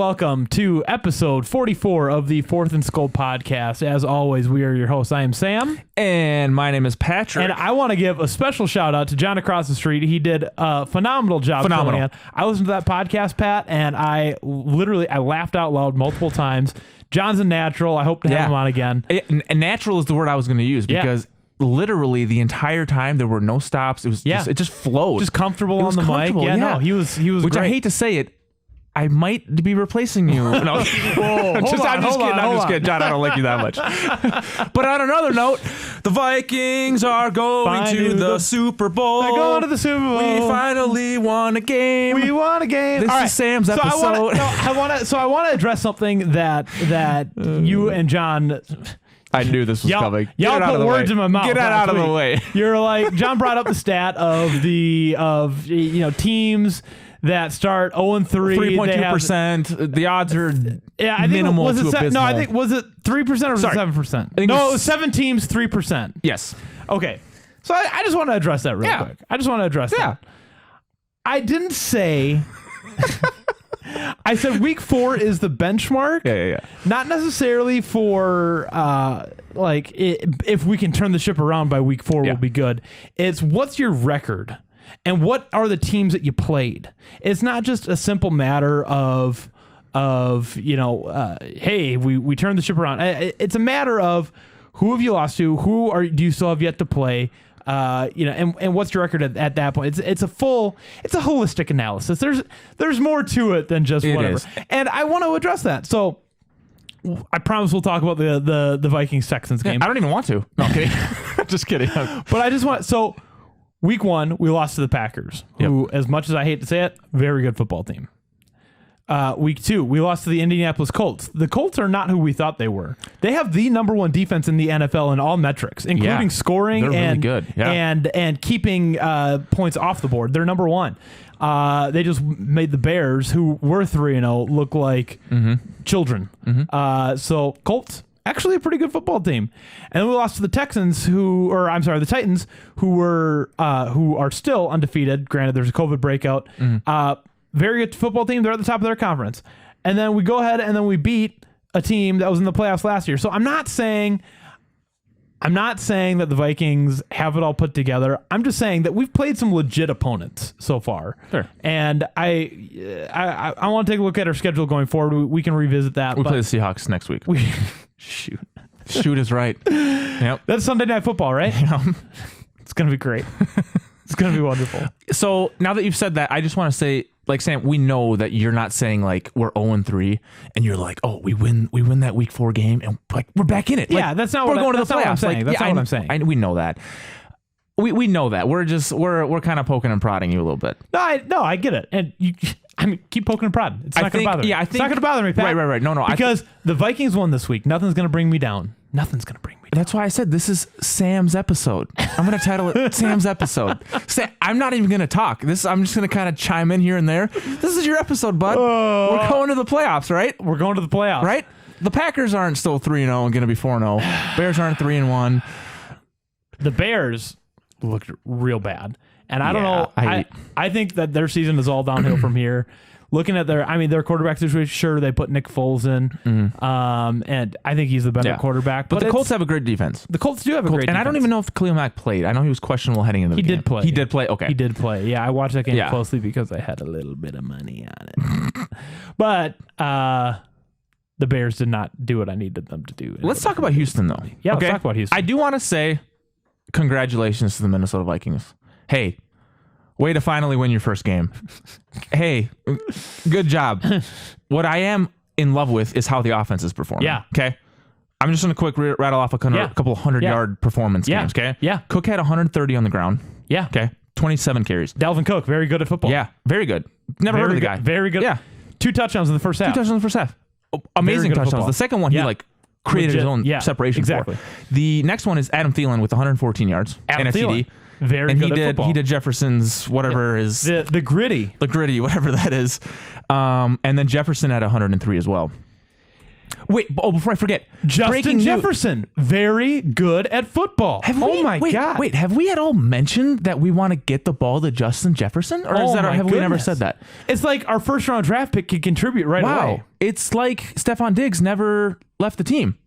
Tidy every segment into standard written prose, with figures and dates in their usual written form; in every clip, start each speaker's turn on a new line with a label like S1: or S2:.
S1: welcome to episode 44 of the Fourth and Skull podcast. As always, we are your hosts. I am Sam.
S2: And my name is Patrick.
S1: And I want to give a special shout out to John across the street. He did a phenomenal job.
S2: Phenomenal.
S1: I listened to that podcast, Pat, and I laughed out loud multiple times. John's a natural. I hope to have him on again.
S2: And natural is the word I was going to use because literally the entire time there were no stops. It was it just flowed.
S1: Just comfortable on the mic. Yeah, no, he was
S2: Which
S1: great.
S2: I hate to say it, I might be replacing you. No.
S1: I'm just
S2: kidding. John, I don't like you that much. But on another note, the Vikings are going to the Super Bowl.
S1: They're going to the Super Bowl.
S2: We finally won a game.
S1: We won a game.
S2: This is Sam's episode.
S1: I want to address something that you and John.
S2: I knew this was coming.
S1: Y'all put words in my mouth.
S2: Get that out of the way.
S1: You're like, John brought up the stat of teams that start 0-3.
S2: 3.2%. The odds are minimal to abysmal.
S1: No, I think, was it 3% or was it 7%? No, it was 7 teams, 3%.
S2: Yes.
S1: Okay. So I just want to address that real quick. I just want to address that. I didn't say... I said week 4 is the benchmark.
S2: Yeah.
S1: Not necessarily for if we can turn the ship around by week 4, we'll be good. It's what's your record and what are the teams that you played. It's not just a simple matter of hey, we turned the ship around. It's a matter of who have you lost to, do you still have yet to play. And what's your record at that point? It's a holistic analysis. There's more to it than just whatever. And I want to address that. So I promise we'll talk about the Vikings Texans game.
S2: I don't even want to. No, okay. Just kidding.
S1: But I just want, so week 1, we lost to the Packers, who, as much as I hate to say it, very good football team. Week 2, we lost to the Indianapolis Colts. The Colts are not who we thought they were. They have the number 1 defense in the NFL in all metrics, including scoring
S2: really good.
S1: and keeping points off the board. They're number 1. They just made the Bears, who were 3-0, look like children. So Colts, actually a pretty good football team. And then we lost to the Texans, the Titans, who are still undefeated. Granted, there's a COVID breakout. Very good football team. They're at the top of their conference. And then we go ahead and then we beat a team that was in the playoffs last year. So I'm not saying that the Vikings have it all put together. I'm just saying that we've played some legit opponents so far.
S2: Sure.
S1: And I want to take a look at our schedule going forward. We can revisit that.
S2: We play the Seahawks next week.
S1: Shoot is right.
S2: Yep.
S1: That's Sunday Night Football, right? It's going to be great. It's going to be wonderful.
S2: So now that you've said that, I just want to say, like, Sam, we know that you're not saying like we're 0-3 and you're like, oh, we win that week 4 game and like we're back in it.
S1: Yeah,
S2: like,
S1: that's not
S2: we're
S1: what
S2: going to
S1: the
S2: the playoffs.
S1: That's not what I'm saying.
S2: We know that. We know that. We're kind of poking and prodding you a little bit.
S1: No, I get it. And keep poking and prodding. It's not going to bother me.
S2: Yeah,
S1: it's not going to bother me, Pat.
S2: Right. No.
S1: Because the Vikings won this week. Nothing's going to bring me down.
S2: That's why I said this is Sam's episode. I'm going to title it Sam's episode. I'm not even going to talk. I'm just going to kind of chime in here and there. This is your episode, bud. We're going to the playoffs, right?
S1: We're going to the playoffs.
S2: Right? The Packers aren't still 3-0 and going to be 4-0. Bears aren't 3-1.
S1: The Bears looked real bad. And I don't know. I think that their season is all downhill from here. Looking at their quarterback situation, sure, they put Nick Foles in, and I think he's the better quarterback.
S2: But the Colts have a great defense.
S1: The Colts do have a great defense.
S2: And I don't even know if Khalil Mack played. I know he was questionable heading into the game.
S1: He did play.
S2: He did play, okay.
S1: He did play, yeah. I watched that game closely because I had a little bit of money on it. But the Bears did not do what I needed them to do.
S2: Let's talk about Houston, though.
S1: Yeah, let's talk about Houston.
S2: I do want to say congratulations to the Minnesota Vikings. Hey, way to finally win your first game. Hey, good job. What I am in love with is how the offense is performing.
S1: Yeah.
S2: Okay. I'm just going to quick rattle off a couple 100-yard performance games. Okay.
S1: Yeah.
S2: Cook had 130 on the ground.
S1: Yeah.
S2: Okay. 27 carries.
S1: Dalvin Cook, very good at football.
S2: Yeah. Very good. Never heard of the guy.
S1: Very good.
S2: Yeah.
S1: 2 touchdowns in the first half.
S2: Amazing touchdowns. The second one, he created his own separation.
S1: Exactly.
S2: The next one is Adam Thielen with 114 yards and a TD.
S1: Very good at football.
S2: He did Jefferson's whatever is
S1: the gritty,
S2: whatever that is, and then Jefferson had 103 as well. Wait, before I forget,
S1: Justin Jefferson, very good at football. God.
S2: Wait, have we at all mentioned that we want to get the ball to Justin Jefferson? Or have we never said that?
S1: It's like our first round draft pick could contribute right away.
S2: It's like Stephon Diggs never left the team.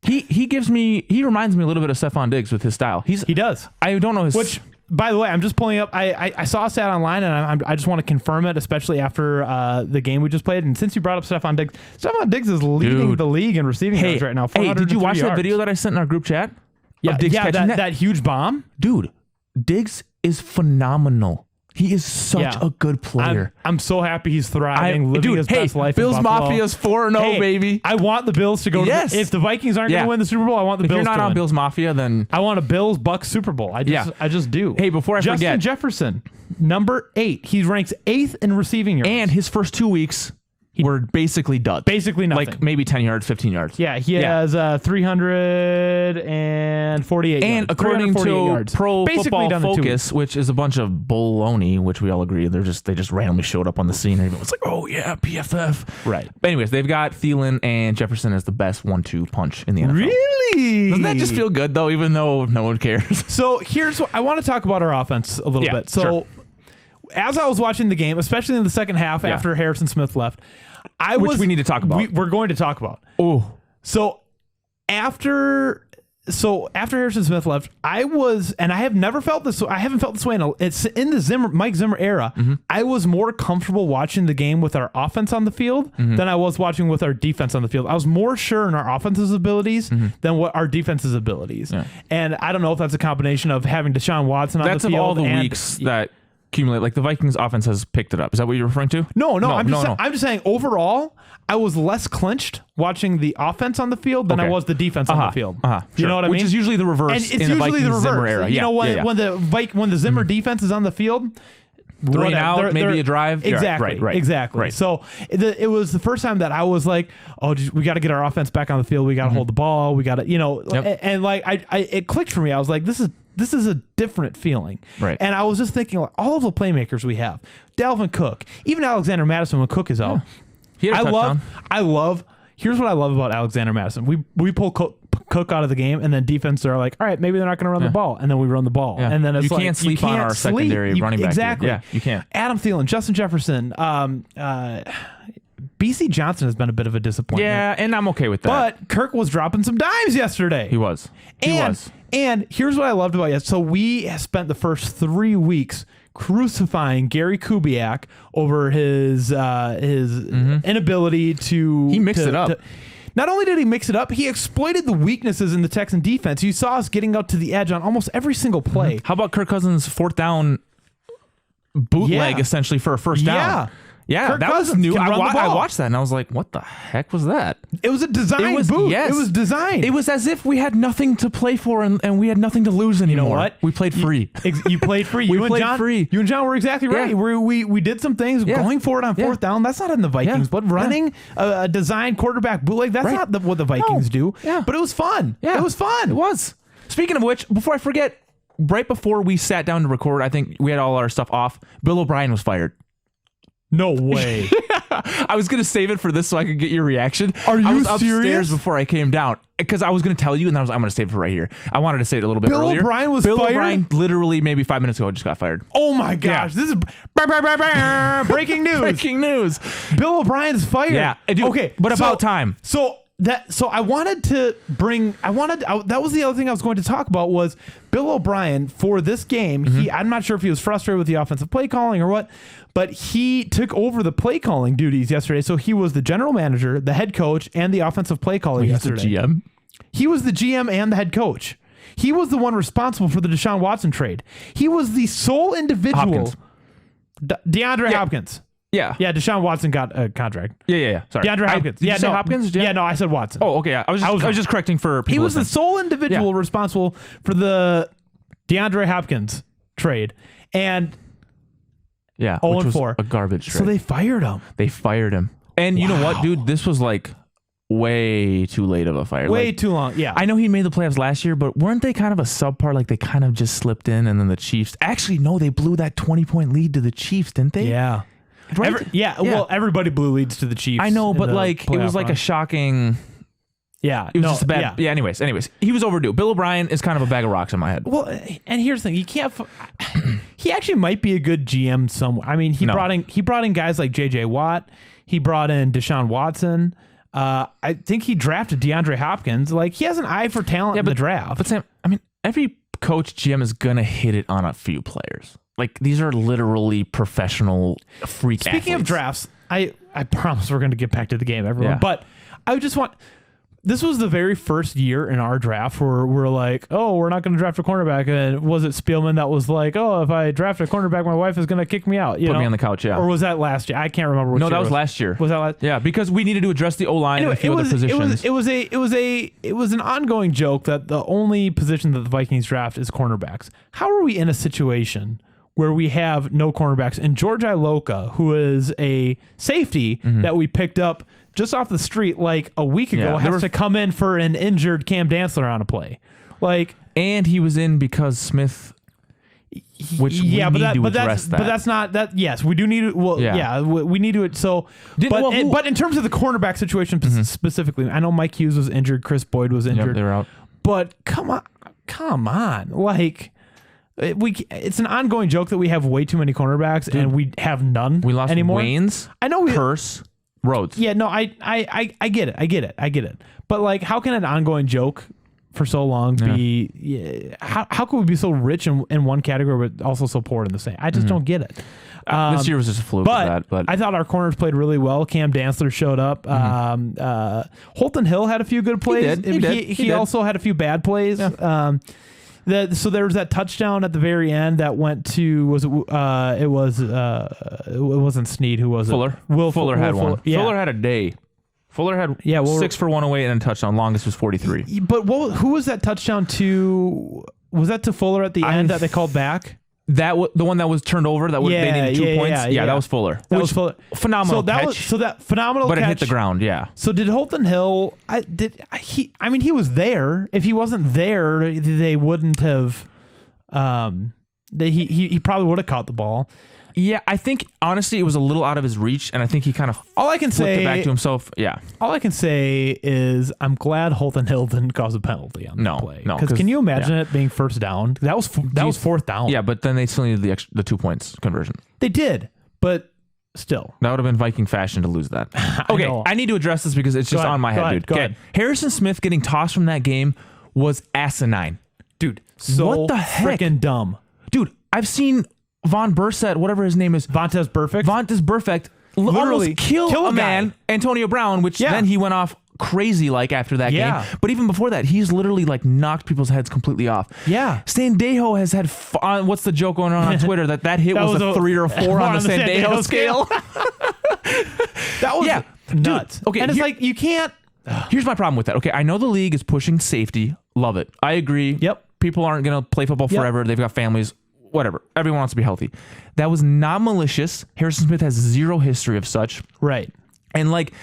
S2: He reminds me a little bit of Stephon Diggs with his style. He does. I don't know
S1: which, by the way, I'm just pulling up. I saw a stat online, and I just want to confirm it, especially after the game we just played. And since you brought up Stephon Diggs is leading the league in receiving yards right now.
S2: Hey, did you watch that video that I sent in our group chat?
S1: Yeah, Diggs catching that huge bomb?
S2: Dude, Diggs is phenomenal. He is such a good player.
S1: I'm so happy he's thriving, living his best life.
S2: Bills
S1: in Buffalo.
S2: Mafia's 4-0, baby.
S1: I want the Bills to go.
S2: Yes.
S1: If the Vikings aren't going to win the Super Bowl, I want the Bills to win.
S2: If you're not on Bills Mafia, then
S1: I want a Bills-Bucks Super Bowl. I just do.
S2: Hey, before I forget,
S1: Justin Jefferson, number 8. He ranks 8th in receiving yards.
S2: And his first 2 weeks were basically duds.
S1: Basically nothing.
S2: Like maybe 10 yards, 15 yards.
S1: Yeah, he has 348
S2: and
S1: yards.
S2: according to
S1: yards.
S2: Pro Football Focus, which is a bunch of baloney, which we all agree they just randomly showed up on the scene and everyone's like, oh yeah, PFF.
S1: Right.
S2: But anyways, they've got Thielen and Jefferson as the best 1-2 punch in the NFL.
S1: Really?
S2: Doesn't that just feel good though, even though no one cares?
S1: So here's what I want to talk about our offense a little bit. So
S2: sure.
S1: As I was watching the game, especially in the second half after Harrison Smith left,
S2: which we need to talk about.
S1: We're going to talk about.
S2: Oh.
S1: So after Harrison Smith left, I have never felt this. I haven't felt this way it's in the Mike Zimmer era.
S2: Mm-hmm.
S1: I was more comfortable watching the game with our offense on the field than I was watching with our defense on the field. I was more sure in our offense's abilities than what our defense's abilities. Yeah. And I don't know if that's a combination of having Deshaun Watson on the field.
S2: That's of all the weeks that accumulate. Like the Vikings offense has picked it up. Is that what you're referring to?
S1: No. I'm just saying overall, I was less clinched watching the offense on the field than I was the defense on the field. You know what I mean?
S2: Which is usually the reverse.
S1: And it's usually the reverse.
S2: Zimmer era.
S1: You know, when the Zimmer defense is on the field,
S2: 3 and out, maybe a drive.
S1: Exactly.
S2: Right.
S1: Exactly.
S2: Right.
S1: So it was the first time that I was like, oh, we got to get our offense back on the field. We got to hold the ball. We got to, and like it clicked for me. I was like, this is a different feeling.
S2: Right.
S1: And I was just thinking, like, all of the playmakers we have, Dalvin Cook, even Alexander Madison when Cook is out.
S2: He had a touchdown.
S1: Here's what I love about Alexander Madison. We pull Cook out of the game, and then defense are like, all right, maybe they're not going to run the ball, and then we run the ball, and then it's
S2: you can't sleep on our secondary running back.
S1: Exactly.
S2: Yeah, you can't.
S1: Adam Thielen, Justin Jefferson, BC Johnson has been a bit of a disappointment.
S2: Yeah, and I'm okay with that.
S1: But Kirk was dropping some dimes yesterday.
S2: He was.
S1: And here's what I loved about it. So we spent the first 3 weeks crucifying Gary Kubiak over his inability to...
S2: He mixed it up.
S1: Not only did he mix it up, he exploited the weaknesses in the Texan defense. You saw us getting out to the edge on almost every single play.
S2: How about Kirk Cousins' 4th down bootleg essentially for a first down? Yeah,
S1: Kirk
S2: that
S1: Cousins
S2: was new.
S1: I
S2: watched that and I was like, what the heck was that?
S1: It was a design boot.
S2: Yes.
S1: It was designed.
S2: It was as if we had nothing to play for and we had nothing to lose anymore.
S1: You know what?
S2: We played free.
S1: You played free.
S2: We played free.
S1: You and John were exactly right.
S2: Yeah.
S1: We did some things going for it on 4th down. That's not in the Vikings, but running a designed quarterback bootleg, that's not what the Vikings do.
S2: Yeah.
S1: But it was fun.
S2: Yeah.
S1: It was fun.
S2: It was. Speaking of which, before I forget, right before we sat down to record, I think we had all our stuff off. Bill O'Brien was fired.
S1: No way.
S2: I was going to save it for this so I could get your reaction.
S1: Are you
S2: I was upstairs
S1: serious?
S2: before I came down because I was going to tell you and I was like, I'm going to save it for right here. I wanted to say it a little bit earlier.
S1: Bill O'Brien was
S2: Bill
S1: fired?
S2: O'Brien literally maybe 5 minutes ago just got fired.
S1: Oh my gosh. This is breaking news.
S2: Breaking news.
S1: Bill O'Brien's fired.
S2: Yeah. Okay. But about time.
S1: So I wanted to bring, that was the other thing I was going to talk about was Bill O'Brien for this game. I'm not sure if he was frustrated with the offensive play calling or what, but he took over the play calling duties yesterday. So he was the general manager, the head coach, and the offensive play caller yesterday.
S2: He's the GM?
S1: He was the GM and the head coach. He was the one responsible for the Deshaun Watson trade. He was the sole individual. DeAndre Hopkins.
S2: Yeah.
S1: Yeah, Deshaun Watson got a contract.
S2: Yeah. Sorry.
S1: DeAndre Hopkins.
S2: Did you say Hopkins?
S1: Yeah, no, I said Watson.
S2: Oh, okay. I was just correcting for people.
S1: He was the sole individual responsible for the DeAndre Hopkins trade. And
S2: which was a garbage trade.
S1: So they fired him.
S2: And you know what, dude? This was like way too late of a fire.
S1: Way too long. Yeah.
S2: I know he made the playoffs last year, but weren't they kind of a subpar? Like they kind of just slipped in and then the Chiefs. Actually, no, they blew that 20-point lead to the Chiefs, didn't they?
S1: Yeah.
S2: right?
S1: Well, everybody blew leads to the Chiefs.
S2: I know,
S1: in
S2: but
S1: the
S2: like it
S1: playoff
S2: was like a
S1: run.
S2: shocking.
S1: Yeah,
S2: It was just a bad. Yeah. Anyways, he was overdue. Bill O'Brien is kind of a bag of rocks in my head.
S1: Well, and here's the thing: you can't. He actually might be a good GM somewhere. I mean, he brought in guys like J.J. Watt. He brought in Deshaun Watson. I think he drafted DeAndre Hopkins. Like, he has an eye for talent in the draft.
S2: But Sam, I mean, every coach GM is gonna hit it on a few players. Like, these are literally professional freak
S1: Speaking of
S2: athletes.
S1: drafts, I promise we're going to get back to the game, everyone.
S2: Yeah.
S1: But I just want. This was the very first year in our draft where we're like, oh, we're not going to draft a cornerback. And was it Spielman that was like, oh, if I draft a cornerback, my wife is going to kick me out?
S2: Put me on the couch, yeah.
S1: Or was that last year? I can't remember. Which
S2: No,
S1: year
S2: that was last year.
S1: Was that last?
S2: Yeah, because we needed to address the O-line and a few other positions.
S1: It was an ongoing joke that the only position that the Vikings draft is cornerbacks. How are we in a situation where we have no cornerbacks? And George Iloka, who is a safety that we picked up just off the street like a week ago, has to come in for an injured Cam Dantzler on a play. Like,
S2: and he was in because Smith, which we need to address that.
S1: But that's not that. Yes, we do need to. Well, we need to. So, but in terms of the cornerback situation specifically, I know Mike Hughes was injured, Chris Boyd was injured.
S2: Yep, they were out.
S1: But come on, like. It's an ongoing joke that we have way too many cornerbacks and we have none
S2: we lost
S1: anymore.
S2: Waynes,
S1: I know
S2: Curse, Rhodes.
S1: Yeah, no, I get it. But like, how can an ongoing joke for so long be? Yeah, how could we be so rich in one category but also so poor in the same? I just don't get it.
S2: This year was just a fluke of that. But
S1: I thought our corners played really well. Cam Dantzler showed up. Holton Hill had a few good plays.
S2: He did.
S1: He also had a few bad plays.
S2: Yeah.
S1: So there was that touchdown at the very end that went to it wasn't Snead, who was
S2: Fuller.
S1: it?
S2: Fuller had one.
S1: Yeah.
S2: Fuller had a day. Fuller had 6 for 108 and a touchdown. Longest was 43.
S1: But who was that touchdown to? Was that to Fuller at the end that they called back?
S2: That the one that was turned over that they needed 2 points. Yeah, that was Fuller.
S1: That was Fuller.
S2: Phenomenal catch.
S1: That phenomenal
S2: but
S1: catch.
S2: It hit the ground. Yeah.
S1: So did Holton Hill? He was there. If he wasn't there, they wouldn't have. He probably would have caught the ball.
S2: Yeah, I think honestly it was a little out of his reach, and I think he kind of flipped it back to himself. Yeah.
S1: All I can say is I'm glad Holton Hill didn't cause a penalty on the play.
S2: No,
S1: because can you imagine it being first down? That was fourth down.
S2: Yeah, but then they still needed the 2 points conversion.
S1: They did, but still,
S2: that would have been Viking fashion to lose that. Okay, I need to address this because it's just on my head, dude. Okay, Harrison Smith getting tossed from that game was asinine,
S1: dude. So
S2: what the heck?
S1: Freaking dumb,
S2: dude. I've seen Von Burset, whatever his name is,
S1: Vontaze Burfict,
S2: literally kill a man, Antonio Brown, which then he went off crazy like after that game. But even before that, he's literally like knocked people's heads completely off.
S1: Yeah.
S2: Sandejo has had what's the joke going on Twitter that hit was a 3 or a 4 on the Sandejo scale.
S1: That was nuts.
S2: Dude, okay,
S1: and it's like you can't.
S2: Here's my problem with that. Okay, I know the league is pushing safety. Love it. I agree.
S1: Yep.
S2: People aren't going to play football forever. They've got families. Whatever. Everyone wants to be healthy. That was not malicious. Harrison Smith has zero history of such.
S1: Right.
S2: And like,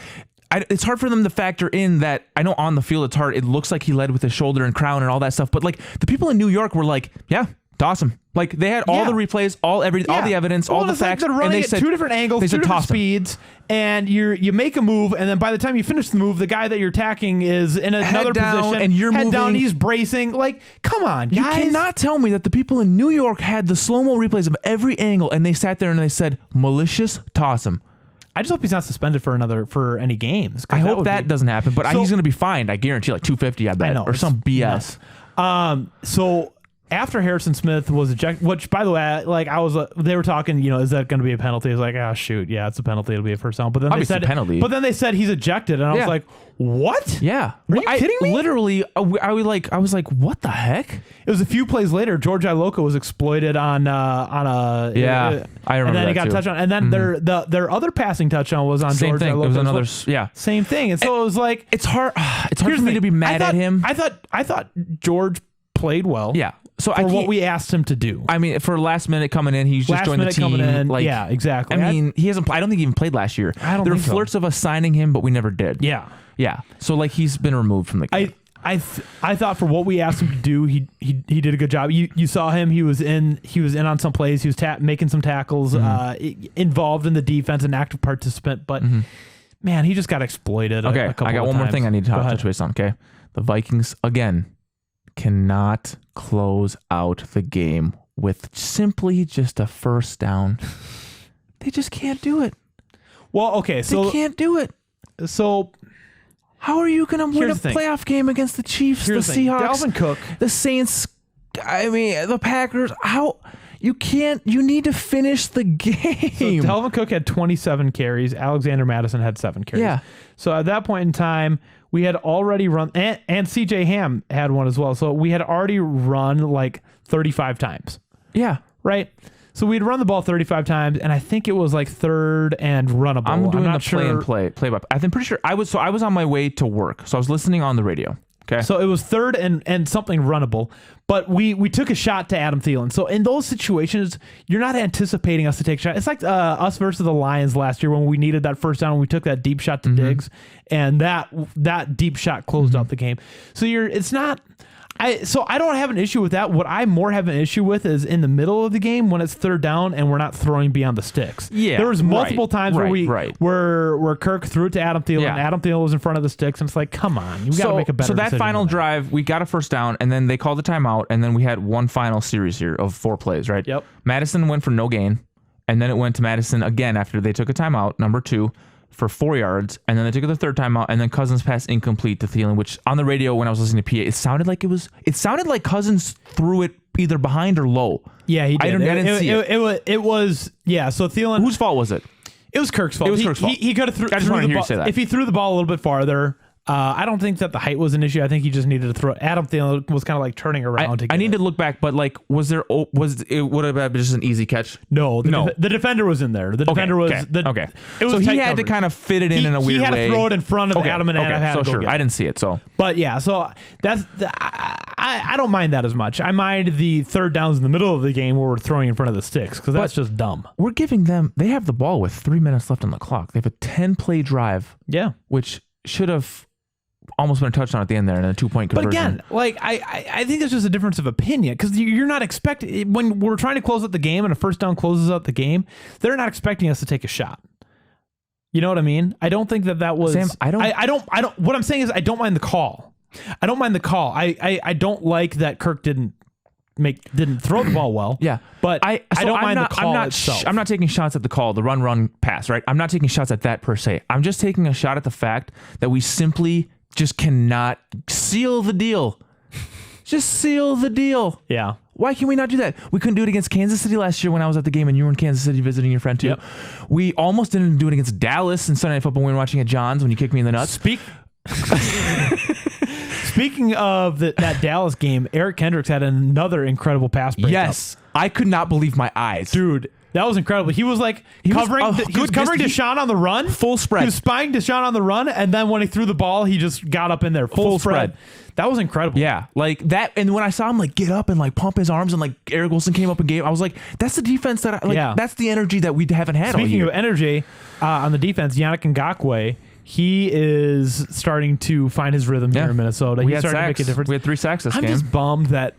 S2: it's hard for them to factor in that. I know on the field it's hard. It looks like he led with his shoulder and crown and all that stuff. But like the people in New York were like, yeah, toss him. Like they had all the replays, all the evidence, all the facts.
S1: They're running
S2: and they
S1: at
S2: said,
S1: 2 different angles, 2 different speeds, and you make a move, and then by the time you finish the move, the guy that you're attacking is in another position,
S2: and you're
S1: head
S2: moving
S1: down. He's bracing. Like, come on, guys.
S2: You cannot tell me that the people in New York had the slow-mo replays of every angle, and they sat there and they said, malicious, toss him.
S1: I just hope he's not suspended for any games.
S2: I hope that doesn't happen, but he's going to be fined. I guarantee, like $250, I bet, or some BS.
S1: So after Harrison Smith was ejected, which by the way, like they were talking, is that going to be a penalty? I was like, shoot, yeah, it's a penalty. It'll be a first down. But then
S2: obviously
S1: they said
S2: penalty.
S1: But then they said he's ejected, and I was like, what?
S2: Yeah,
S1: are you kidding me?
S2: Literally, I was like, what the heck?
S1: It was a few plays later. George Iloka was exploited on a
S2: I remember.
S1: And then he got
S2: too.
S1: a touchdown, and then their other passing touchdown was on
S2: same
S1: George
S2: thing.
S1: Iloka.
S2: It was another
S1: same thing. And so it was like
S2: it's hard. It's hard for me to be mad at him.
S1: I thought George played well.
S2: Yeah. So
S1: for what we asked him to do.
S2: I mean, for last minute coming in, he's just joined the team.
S1: Coming in,
S2: like,
S1: yeah, exactly.
S2: I mean, he hasn't. I don't think he even played last year.
S1: I don't
S2: there
S1: think
S2: were flirts of us signing him, but we never did.
S1: Yeah.
S2: Yeah. So like he's been removed from the game.
S1: I thought for what we asked him to do, he did a good job. You saw him. He was in on some plays. He was making some tackles, involved in the defense, an active participant. But man, he just got exploited.
S2: Okay,
S1: a couple
S2: I got
S1: of
S2: one more
S1: times.
S2: thing I need to
S1: Go ahead.
S2: touch base on. Okay, the Vikings again cannot close out the game with simply just a first down. They just can't do it.
S1: Well, okay, so
S2: They can't do it.
S1: So
S2: How are you going to win a
S1: Here's the thing.
S2: playoff game against the Chiefs,
S1: Here's
S2: the
S1: the thing.
S2: Seahawks,
S1: Dalvin Cook.
S2: the Saints? I mean, the Packers. How you can't? You need to finish the game.
S1: Dalvin Cook had 27 carries. Alexander Madison had 7 carries.
S2: Yeah.
S1: So at that point in time, we had already run, and CJ Ham had one as well. So we had already run like 35 times,
S2: Yeah.
S1: right? So we'd run the ball 35 times, and I think it was like third and runnable.
S2: I'm doing
S1: not
S2: the play
S1: sure.
S2: and play by. I'm pretty sure I was on my way to work, so I was listening on the radio. Okay.
S1: So it was third and something runnable, but we took a shot to Adam Thielen. So in those situations, you're not anticipating us to take a shot. It's like us versus the Lions last year when we needed that first down and we took that deep shot to Diggs, and that deep shot closed out the game. So it's not. So I don't have an issue with that. What I more have an issue with is in the middle of the game when it's third down and we're not throwing beyond the sticks.
S2: Yeah,
S1: there was multiple times where Kirk threw it to Adam Thielen.
S2: Yeah.
S1: And Adam Thielen was in front of the sticks, and it's like, come on, you got to make a better.
S2: So that
S1: decision
S2: final
S1: than that.
S2: drive, we got a first down, and then they called the timeout, and then we had one final series here of 4 plays, right?
S1: Yep.
S2: Madison went for no gain, and then it went to Madison again after they took a timeout, number 2, for 4 yards, and then they took the third timeout, and then Cousins passed incomplete to Thielen, which on the radio when I was listening to PA, it sounded like Cousins threw it either behind or low.
S1: Yeah, he did.
S2: I didn't see it.
S1: It was yeah. So Thielen,
S2: Whose fault was it?
S1: it was Kirk's fault.
S2: It was Kirk's fault.
S1: He could have
S2: I just wanted to hear you say that.
S1: If he threw the ball a little bit farther. I don't think that the height was an issue. I think he just needed to throw. Adam Thielen was kind of like turning around.
S2: I need to look back, but like, would have been just an easy catch?
S1: No. The defender was in there. The defender was
S2: okay.
S1: It was
S2: so he
S1: tight
S2: had to
S1: coverage.
S2: kind of fit it in a weird way.
S1: He had to throw it in front of Adam, and Adam had
S2: so
S1: to go
S2: sure,
S1: get
S2: I
S1: it.
S2: didn't see it. So,
S1: But yeah, so I don't mind that as much. I mind the third downs in the middle of the game where we're throwing in front of the sticks because that's just dumb.
S2: we're giving them. They have the ball with 3 minutes left on the clock. They have a 10-play drive,
S1: Yeah.
S2: which should have almost been a touchdown at the end there and a 2-point conversion.
S1: But again, like I think it's just a difference of opinion because you're not expecting when we're trying to close out the game and a first down closes out the game, they're not expecting us to take a shot. You know what I mean? I don't think that was.
S2: Sam, I don't.
S1: What I'm saying is I don't mind the call. I don't mind the call. I don't like that Kirk didn't throw the ball well.
S2: Yeah,
S1: but I don't mind the call itself.
S2: I'm not taking shots at the call, the run, pass, right? I'm not taking shots at that per se. I'm just taking a shot at the fact that we simply just cannot seal the deal. Just seal the deal.
S1: Yeah.
S2: Why can we not do that? We couldn't do it against Kansas City last year when I was at the game and you were in Kansas City visiting your friend too.
S1: Yep.
S2: We almost didn't do it against Dallas in Sunday Night Football when we were watching at John's when you kicked me in the nuts.
S1: Speaking of that Dallas game, Eric Kendricks had another incredible pass breakup.
S2: Yes. I could not believe my eyes.
S1: Dude, that was incredible. He was like covering Deshaun on the run.
S2: Full spread.
S1: He was spying Deshaun on the run, and then when he threw the ball, he just got up in there. Full spread. That was incredible.
S2: Yeah, like that. And when I saw him like get up and like pump his arms and like Eric Wilson came up and gave, I was like, that's the defense that that's the energy that we haven't had all year.
S1: Speaking of energy, on the defense, Yannick Ngakoue, he is starting to find his rhythm here in Minnesota. He's starting to make a difference.
S2: We had 3 sacks this game.
S1: I'm just bummed that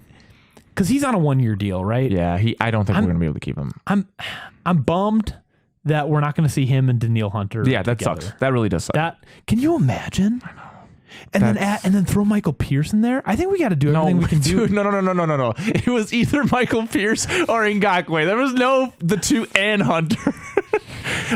S1: because he's on a 1-year deal, right?
S2: Yeah, I don't think we're going to be able to keep him.
S1: I'm bummed that we're not going to see him and Daniil Hunter.
S2: Yeah, that
S1: together.
S2: sucks. That really does suck.
S1: Can you imagine? I know. And then throw Michael Pierce in there. I think we got to do everything we can do.
S2: No. It was either Michael Pierce or Ngakoue. There was no the 2 and Hunter.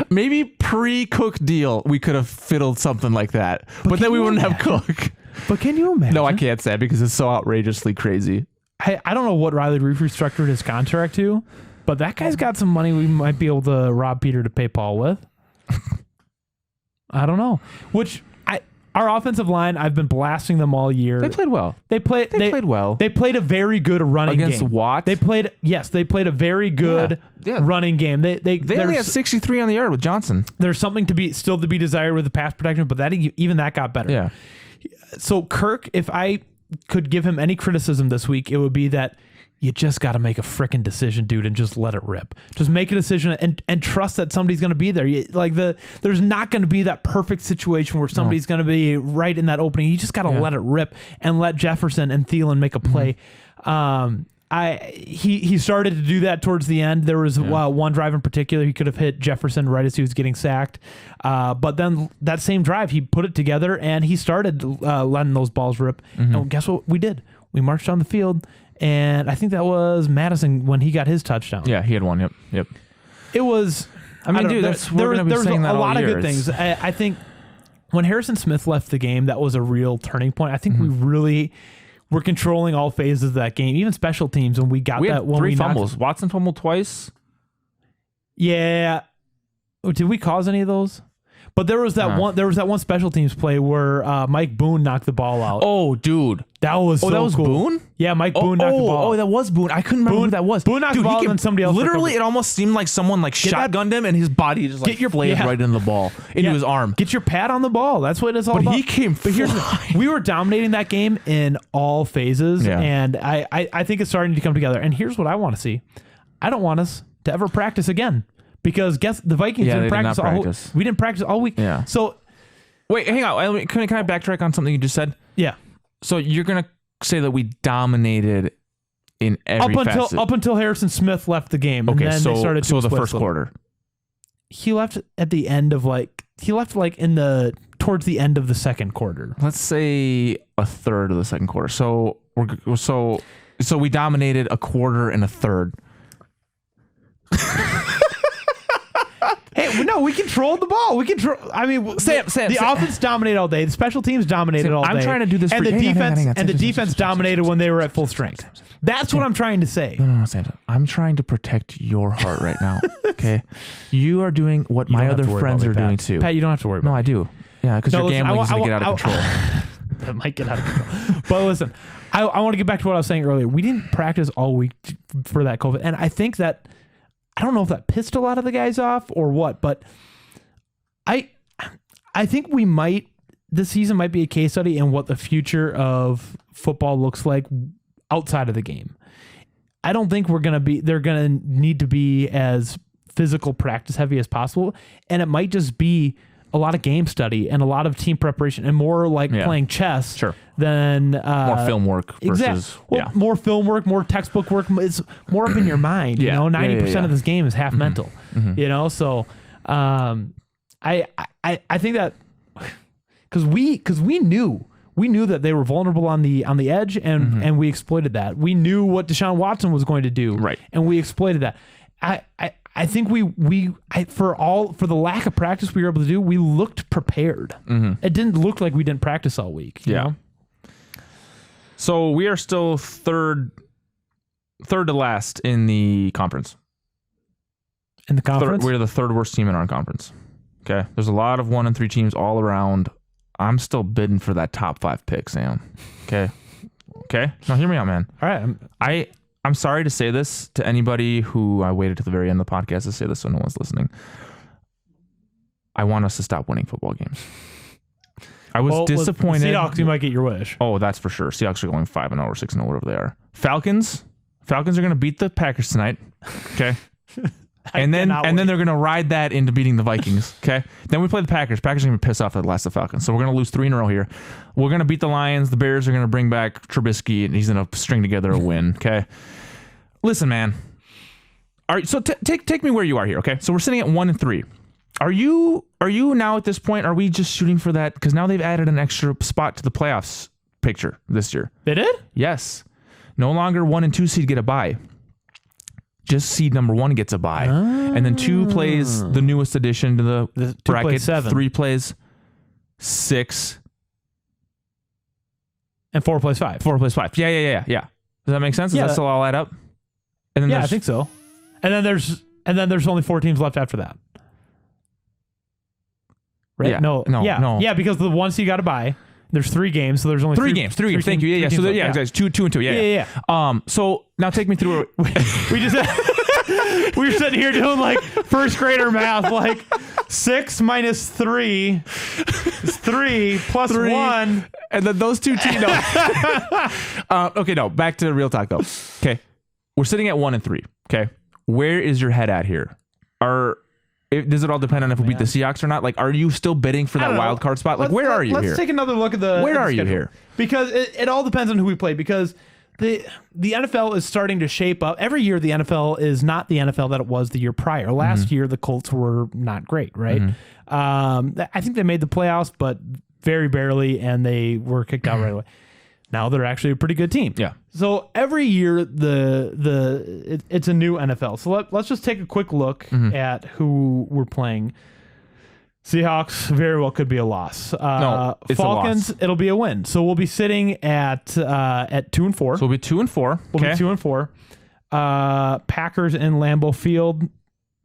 S2: Maybe pre-Cook deal we could have fiddled something like that, but then we wouldn't have Cook.
S1: But can you imagine?
S2: No, I can't say it because it's so outrageously crazy.
S1: I don't know what Riley Reef restructured his contract to, but that guy's got some money we might be able to rob Peter to pay Paul with. I don't know. Our offensive line, I've been blasting them all year.
S2: They played well.
S1: They played well. They played a very good running game.
S2: Against Watt?
S1: They played a very good running game. They
S2: only had 63 on the yard with Johnson.
S1: There's something still to be desired with the pass protection, but even that got better.
S2: Yeah.
S1: So Kirk, if I could give him any criticism this week, it would be that you just got to make a freaking decision, dude, and just let it rip. Just make a decision and trust that somebody's going to be there. There's not going to be that perfect situation where somebody's going to be right in that opening. You just got to let it rip and let Jefferson and Thielen make a play. He started to do that towards the end. There was one drive in particular he could have hit Jefferson right as he was getting sacked. But then that same drive, he put it together and he started letting those balls rip. And guess what we did? We marched on the field. And I think that was Madison when he got his touchdown.
S2: Yeah, he had one. Yep.
S1: It was.
S2: I mean, dude, there was
S1: a lot of good things. I think when Harrison Smith left the game, that was a real turning point. I think we really were controlling all phases of that game, even special teams. When we got
S2: we
S1: that,
S2: had three fumbles. Watson fumbled twice.
S1: Yeah. Did we cause any of those? But there was that one. There was that one special teams play where Mike Boone knocked the ball out.
S2: Oh, dude,
S1: that was so
S2: that was
S1: cool.
S2: Boone.
S1: Yeah, Mike Boone knocked the ball.
S2: Oh, that was Boone. I couldn't remember who that was.
S1: Boone knocked the ball, and somebody else.
S2: Literally, it almost seemed like someone shotgunned him, and his body just flayed right into the ball, into his arm.
S1: Get your pad on the ball. That's what it's all about.
S2: But he came.
S1: We were dominating that game in all phases, and I think it's starting to come together. And here's what I want to see. I don't want us to ever practice again. Because guess the Vikings didn't practice. We didn't practice all week.
S2: Yeah.
S1: So
S2: wait, hang on. Can I backtrack on something you just said?
S1: Yeah.
S2: So you're gonna say that we dominated in every facet
S1: up until Harrison Smith left the game.
S2: Okay,
S1: and then they started
S2: the first quarter.
S1: He left at the end of towards the end of the second quarter.
S2: Let's say a third of the second quarter. So we dominated a quarter and a third.
S1: Hey, no, we controlled the ball. Sam, the offense dominated all day. The special teams dominated all day.
S2: I'm trying to do this.
S1: And the defense dominated when they were at full strength. That's what I'm trying to say.
S2: No, Santa. I'm trying to protect your heart right now. Okay, you are doing what my other friends are doing too.
S1: Pat, you don't have to worry about it.
S2: No, I do. Yeah, because your gambling is going to get out of control.
S1: That might get out of control. But listen, I want to get back to what I was saying earlier. We didn't practice all week for that COVID, and I think that. I don't know if that pissed a lot of the guys off or what, but I think this season might be a case study in what the future of football looks like outside of the game. I don't think they're going to need to be as physical practice heavy as possible. And it might just be a lot of game study and a lot of team preparation and more playing chess than
S2: more film work versus
S1: more film work, more textbook work. It's more up in your mind. 90% of this game is half mental. So I think that because we knew that they were vulnerable on the edge and we exploited that. We knew what Deshaun Watson was going to do,
S2: right? And
S1: we exploited that. I think for the lack of practice we were able to do, we looked prepared. It didn't look like we didn't practice all week. You know?
S2: So we are still third to last in the conference.
S1: In the conference?
S2: We're the third worst team in our conference. Okay. There's a lot of 1 and 3 teams all around. I'm still bidding for that top 5 pick, Sam. Okay. Now hear me out, man.
S1: All right.
S2: I'm sorry to say this to anybody who I waited to the very end of the podcast to say this so no one's listening. I want us to stop winning football games. I was disappointed.
S1: Seahawks, you might get your wish.
S2: Oh, that's for sure. Seahawks are going 5-0 or 6-0, whatever they are. Falcons are going to beat the Packers tonight. Okay. and then they're going to ride that into beating the Vikings. Okay. Then we play the Packers. Packers are going to be pissed off at the last of the Falcons. So we're going to lose 3 in a row here. We're going to beat the Lions. The Bears are going to bring back Trubisky and he's going to string together a win. Okay. Listen, man. All right. So take me where you are here. Okay. So we're sitting at 1 and 3. Are you now at this point? Are we just shooting for that? Because now they've added an extra spot to the playoffs picture this year.
S1: They did?
S2: Yes. No longer 1 and 2 seed get a bye. Just seed number 1 gets a bye. And then 2 plays the newest addition to the bracket. 3 plays 6.
S1: And 4 plays 5.
S2: 4 plays 5. Yeah. Does that make sense? Does that still all add up? And then
S1: I think so. And then there's only 4 teams left after that. Right?
S2: Yeah.
S1: No. Yeah, because the 1 seed got a bye. There's 3 games, so there's only
S2: 3 games. 3 games. Thank you. Yeah. So guys, 2 and 2. Yeah. So now take me through.
S1: We were sitting here doing first grader math, 6 minus 3 is 3 plus 1,
S2: and then those 2 teams. Okay, no. Back to real talk though. Okay, we're sitting at 1-3. Okay, where is your head at here? Does it all depend on if we beat the Seahawks or not? Like, are you still bidding for that wild card spot? Like, where are you here?
S1: Let's take another look at the.
S2: Where are you here?
S1: Because it all depends on who we play. Because the NFL is starting to shape up. Every year, the NFL is not the NFL that it was the year prior. Last year, the Colts were not great, right? I think they made the playoffs, but very barely, and they were kicked out right away. Now they're actually a pretty good team.
S2: Yeah.
S1: So every year it's a new NFL. So let's just take a quick look at who we're playing. Seahawks very well could be a loss.
S2: No, it's
S1: Falcons,
S2: a loss.
S1: It'll be a win. So we'll be sitting at 2-4.
S2: So we'll be 2-4.
S1: We'll be 2-4. Packers in Lambeau Field.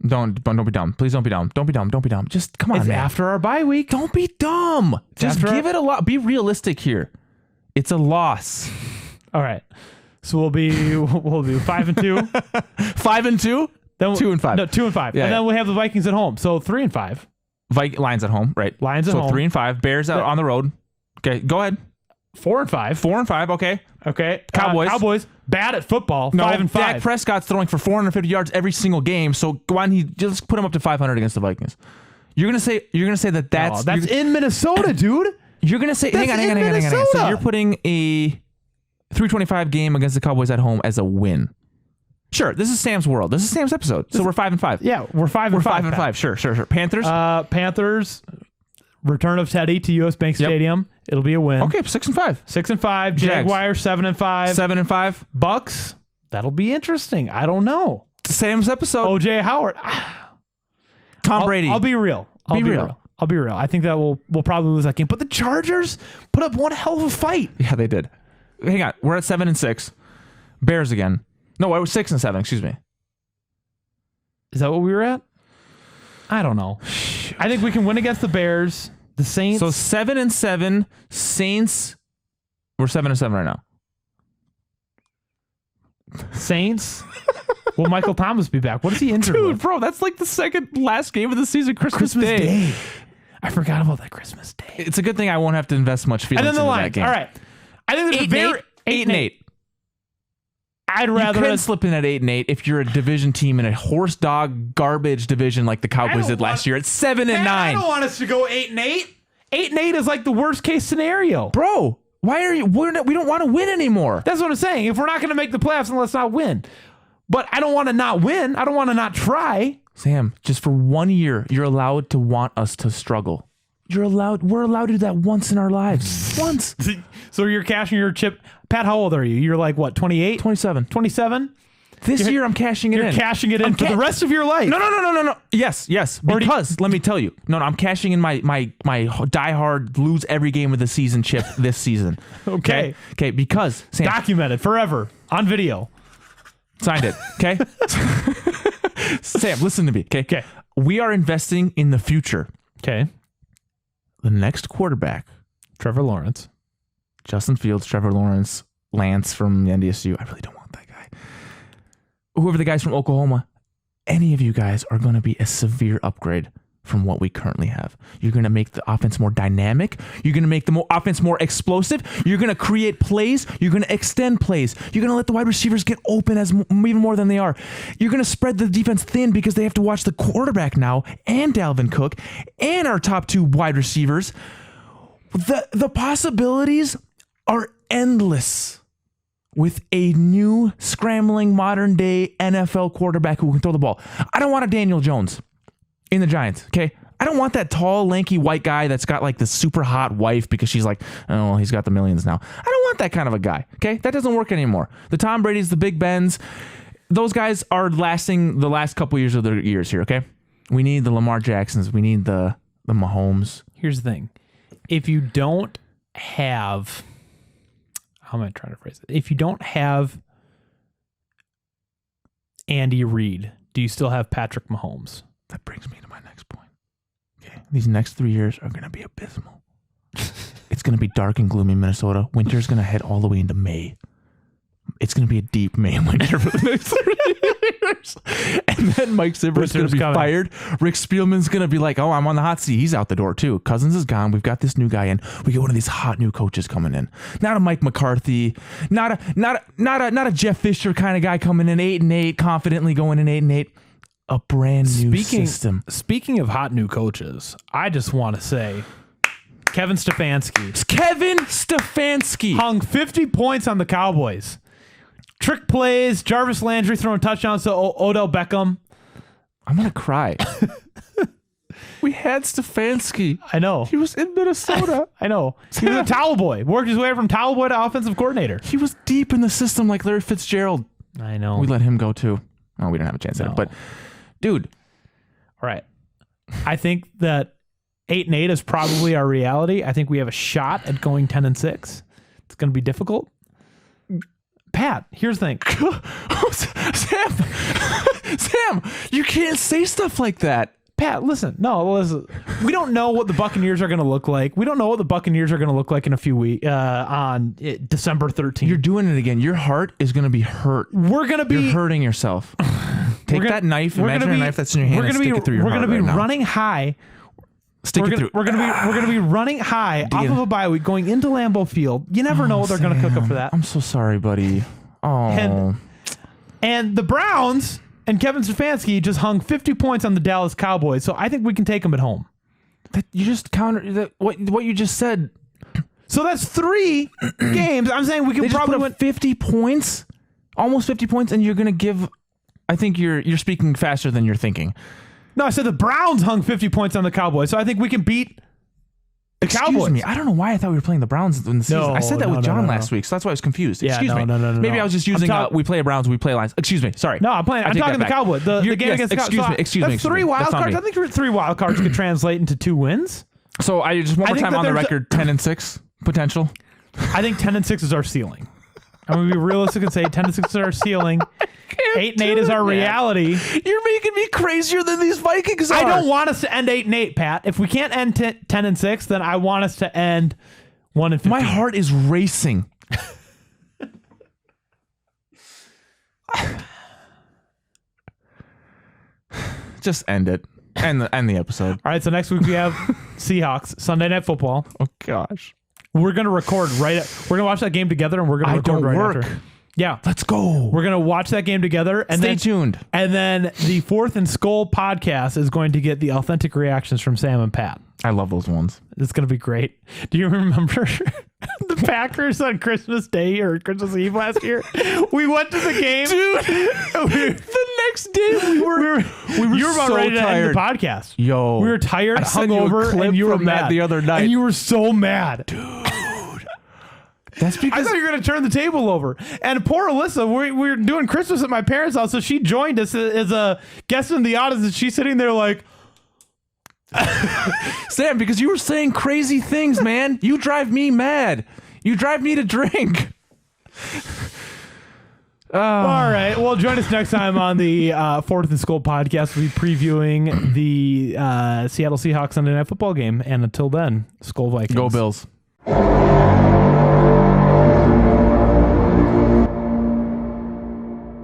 S2: Don't be dumb. Please don't be dumb. Don't be dumb. Don't be dumb. Just come on,
S1: It's
S2: man.
S1: after our bye week.
S2: Don't be dumb. Just give it a lot. Be realistic here. It's a loss.
S1: All right. So we'll do 5-2.
S2: 5-2.
S1: Then
S2: 2-5.
S1: No, 2-5.
S2: Yeah,
S1: and then we have the Vikings at home. So 3-5.
S2: Lions at home, right?
S1: Lions at home.
S2: So 3-5. Bears out on the road. Okay, go ahead.
S1: 4-5.
S2: 4-5. Okay.
S1: Okay.
S2: Cowboys.
S1: Bad at football.
S2: No,
S1: 5-5.
S2: Dak Prescott's throwing for 450 yards every single game. So why don't he just put him up to 500 against the Vikings? You're gonna say that's
S1: in Minnesota, dude.
S2: You're gonna say hang on. So you're putting a 325 game against the Cowboys at home as a win. Sure, this is Sam's world. This is Sam's episode. So we're 5-5.
S1: Yeah, we're 5-5.
S2: We're 5-5. Sure. Panthers.
S1: Panthers. Return of Teddy to US Bank Stadium. It'll be a win.
S2: Okay, 6-5.
S1: 6-5. Jaguars 7-5.
S2: 7-5.
S1: Bucks. That'll be interesting. I don't know.
S2: Sam's episode.
S1: OJ Howard.
S2: Tom Brady.
S1: I'll be real. I'll be real. I think that we'll probably lose that game. But the Chargers put up one hell of a fight.
S2: Yeah, they did. Hang on. We're at 7-6. Bears again. No, I was 6-7. Excuse me.
S1: Is that what we were at? I don't know. I think we can win against the Bears, the Saints.
S2: So 7-7. Saints. We're 7-7 right now.
S1: Saints. Will Michael Thomas be back? What is he injured with?
S2: Bro, that's like the second last game of the season, Christmas Day.
S1: I forgot about that Christmas Day.
S2: It's a good thing I won't have to invest much feelings into that game.
S1: All right. I think there's
S2: 8-8.
S1: I'd rather
S2: you can slip in at 8-8 if you're a division team in a horse dog garbage division like the Cowboys did last year at 7-9.
S1: I don't want us to go 8-8. 8-8 is like the worst case scenario.
S2: Bro, why are you? We don't want to win anymore.
S1: That's what I'm saying. If we're not going to make the playoffs, then let's not win. But I don't want to not win. I don't want to not try.
S2: Sam, just for 1 year, you're allowed to want us to struggle. We're allowed to do that once in our lives. Once.
S1: So you're cashing your chip. Pat, how old are you? You're like, what, 28?
S2: 27.
S1: 27?
S2: This year I'm cashing it in.
S1: You're cashing it in for the rest of your life.
S2: No. Yes. Because let me tell you. No, I'm cashing in my diehard lose every game of the season chip this season.
S1: Okay.
S2: Okay, because Sam,
S1: documented forever on video.
S2: Signed it. Okay. Sam, listen to me. Okay. We are investing in the future.
S1: Okay.
S2: The next quarterback,
S1: Trevor Lawrence.
S2: Justin Fields, Trevor Lawrence, Lance from the NDSU. I really don't want that guy. Whoever the guys from Oklahoma, any of you guys are going to be a severe upgrade from what we currently have. You're going to make the offense more dynamic. You're going to make the offense more explosive. You're going to create plays. You're going to extend plays. You're going to let the wide receivers get open as even more than they are. You're going to spread the defense thin because they have to watch the quarterback now and Dalvin Cook and our top two wide receivers. The possibilities are endless with a new scrambling modern day NFL quarterback who can throw the ball. I don't want a Daniel Jones in the Giants, okay? I don't want that tall, lanky white guy that's got like the super hot wife because she's like, oh, well, he's got the millions now. I don't want that kind of a guy, okay? That doesn't work anymore. The Tom Brady's, the Big Bens, those guys are lasting the last couple years of their years here, okay? We need the Lamar Jacksons. We need the Mahomes.
S1: Here's the thing. If you don't have... How am I trying to phrase it? If you don't have Andy Reid, do you still have Patrick Mahomes?
S2: That brings me to my next point. Okay, these next 3 years are going to be abysmal. It's going to be dark and gloomy in Minnesota. Winter's going to head all the way into May. it's going to be a deep May winter for the next 30 years. And then Mike Zimmer's going to be fired. Rick Spielman's going to be like, oh, I'm on the hot seat. He's out the door too. Cousins is gone. We've got this new guy in. We get one of these hot new coaches coming in. Not a Mike McCarthy. Not a Jeff Fisher kind of guy coming in 8-8, confidently going in 8-8. A brand new system.
S1: Speaking of hot new coaches, I just want to say Kevin Stefanski.
S2: Kevin Stefanski
S1: hung 50 points on the Cowboys. Trick plays, Jarvis Landry throwing touchdowns to Odell Beckham.
S2: I'm going to cry. We had Stefanski.
S1: I know.
S2: He was in Minnesota.
S1: I know. He was a towel boy. Worked his way from towel boy to offensive coordinator.
S2: He was deep in the system like Larry Fitzgerald.
S1: I know.
S2: We let him go too. Oh, we didn't have a chance at it. But, dude.
S1: All right. I think that 8-8 is probably our reality. I think we have a shot at going 10-6. It's going to be difficult. Pat, here's the thing.
S2: Sam, you can't say stuff like that.
S1: Pat, listen. We don't know what the Buccaneers are going to look like. We don't know what the Buccaneers are going to look like in a few weeks on December 13th.
S2: You're doing it again. Your heart is going to be hurt.
S1: You're
S2: hurting yourself. Take that knife. Imagine a knife that's in your hand and stick it through your heart.
S1: We're going to be running high.
S2: Stick it through.
S1: We're gonna be running high off of a bye week, going into Lambeau Field. You never know what they're gonna cook up for that.
S2: I'm so sorry, buddy. Oh.
S1: And the Browns and Kevin Stefanski just hung 50 points on the Dallas Cowboys, so I think we can take them at home.
S2: You just counter what you just said.
S1: So that's 3 games. I'm saying we can probably win
S2: 50 points, almost 50 points, and you're gonna give. I think you're speaking faster than you're thinking.
S1: No, I said the Browns hung 50 points on the Cowboys, so I think we can beat the Cowboys.
S2: Excuse me, I don't know why I thought we were playing the Browns in the season. I said that with John last week, so that's why I was confused.
S1: Yeah,
S2: Excuse me.
S1: No.
S2: Maybe I was just using we play Browns, we play Lions. Excuse me, sorry.
S1: No, I'm talking the Cowboys. The game against the Cowboys.
S2: Excuse me.
S1: That's 3 wild cards. I think 3 wild cards could translate into 2 wins.
S2: So I just one more time on the record, 10-6 potential.
S1: I think 10-6 is our ceiling. I'm going to be realistic and say 10-6 is our ceiling. 8-8 is our reality.
S2: You're making me crazier than these Vikings are.
S1: I don't want us to end 8-8, Pat. If we can't end 10-6, then I want us to end 1-15.
S2: My heart is racing. Just end it. End the episode.
S1: All right, so next week we have Seahawks, Sunday Night Football.
S2: Oh, gosh.
S1: We're going to record we're going to watch that game together, and we're going to record after. Yeah.
S2: Let's go.
S1: We're going to watch that game together. And
S2: Stay tuned.
S1: And then the Fourth and Skull podcast is going to get the authentic reactions from Sam and Pat.
S2: I love those ones.
S1: It's going to be great. Do you remember the Packers on Christmas Day or Christmas Eve last year? We went to the game.
S2: Dude, the next day we were
S1: you were about
S2: so
S1: ready to
S2: tired.
S1: end the podcast.
S2: Yo.
S1: We were tired,
S2: I sent you a
S1: hungover,
S2: clip
S1: and you were
S2: from that
S1: mad.
S2: the other night.
S1: And you were so mad.
S2: Dude. That's because
S1: I thought you were going to turn the table over. And poor Alyssa, we were doing Christmas at my parents' house, so she joined us as a guest in the audience, and she's sitting there like...
S2: Sam, because you were saying crazy things, man. You drive me mad. You drive me to drink.
S1: All right. Well, join us next time on the Fourth and Skull podcast. We'll be previewing the Seattle Seahawks Sunday Night Football game. And until then, Skull Vikings.
S2: Go Bills.